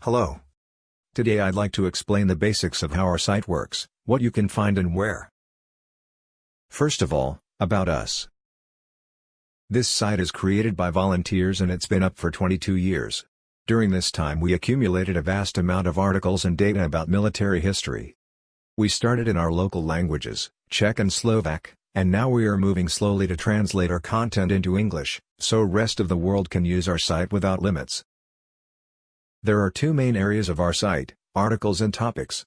Hello. Today I'd like to explain the basics of how our site works, what you can find and where. First of all, about us. This site is created by volunteers and it's been up for 22 years. During this time we accumulated a vast amount of articles and data about military history. We started in our local languages, Czech and Slovak, and now we are moving slowly to translate our content into English, so rest of the world can use our site without limits. There are two main areas of our site, articles and topics.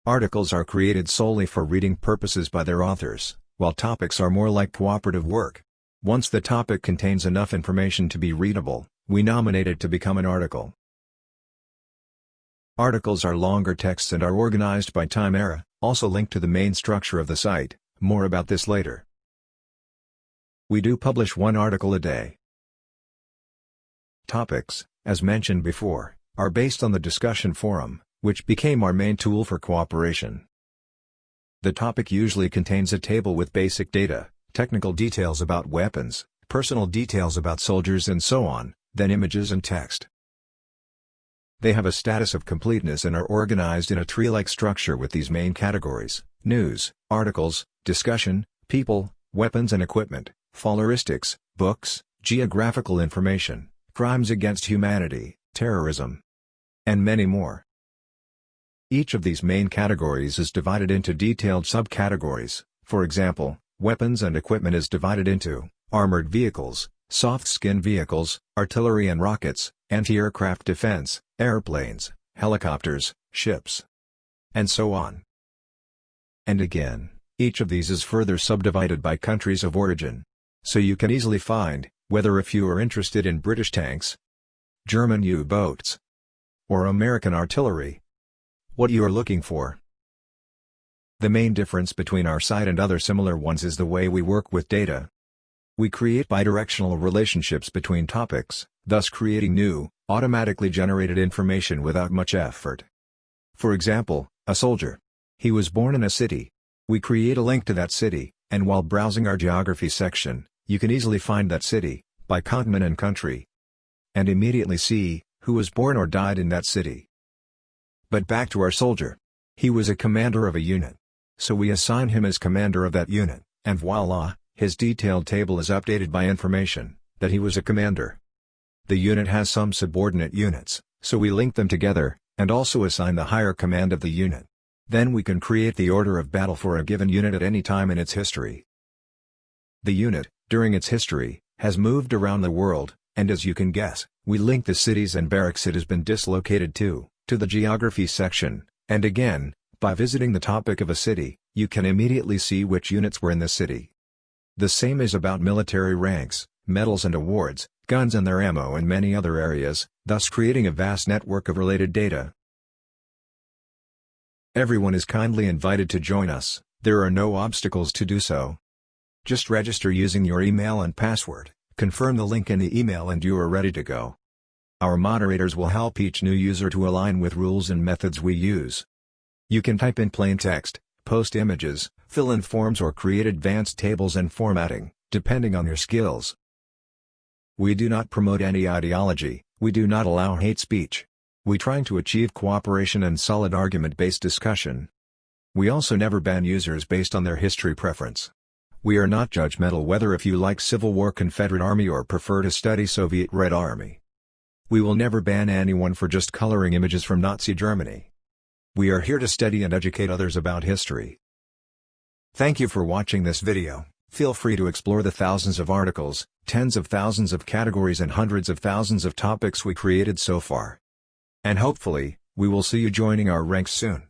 Articles are created solely for reading purposes by their authors, while topics are more like cooperative work. Once the topic contains enough information to be readable, we nominate it to become an article. Articles are longer texts and are organized by time era, also linked to the main structure of the site. More about this later. We do publish one article a day. Topics, as mentioned before, are based on the discussion forum, which became our main tool for cooperation. The topic usually contains a table with basic data, technical details about weapons, personal details about soldiers and so on, then images and text. They have a status of completeness and are organized in a tree-like structure with these main categories: news, articles, discussion, people, weapons and equipment, folkloristics, books, geographical information, crimes against humanity, terrorism, and many more. Each of these main categories is divided into detailed subcategories. For example, weapons and equipment is divided into armored vehicles, soft-skin vehicles, artillery and rockets, anti-aircraft defense, airplanes, helicopters, ships, and so on. And again, each of these is further subdivided by countries of origin. So you can easily find, whether if you are interested in British tanks, German U-boats, or American artillery, what you are looking for. The main difference between our site and other similar ones is the way we work with data. We create bidirectional relationships between topics, thus creating new, automatically generated information without much effort. For example, a soldier. He was born in a city. We create a link to that city, and while browsing our geography section, you can easily find that city, by continent and country, and immediately see who was born or died in that city. But back to our soldier. He was a commander of a unit. So we assign him as commander of that unit, and voila, his detailed table is updated by information that he was a commander. The unit has some subordinate units, so we link them together, and also assign the higher command of the unit. Then we can create the order of battle for a given unit at any time in its history. The unit, during its history, has moved around the world, and as you can guess, we link the cities and barracks it has been dislocated to the geography section, and again, by visiting the topic of a city, you can immediately see which units were in the city. The same is about military ranks, medals and awards, guns and their ammo and many other areas, thus creating a vast network of related data. Everyone is kindly invited to join us. There are no obstacles to do so. Just register using your email and password, confirm the link in the email and you are ready to go. Our moderators will help each new user to align with rules and methods we use. You can type in plain text, post images, fill in forms or create advanced tables and formatting, depending on your skills. We do not promote any ideology, we do not allow hate speech. We trying to achieve cooperation and solid argument-based discussion. We also never ban users based on their history preference. We are not judgmental whether if you like Civil War Confederate Army or prefer to study Soviet Red Army. We will never ban anyone for just coloring images from Nazi Germany. We are here to study and educate others about history. Thank you for watching this video. Feel free to explore the thousands of articles, tens of thousands of categories and hundreds of thousands of topics we created so far. And hopefully, we will see you joining our ranks soon.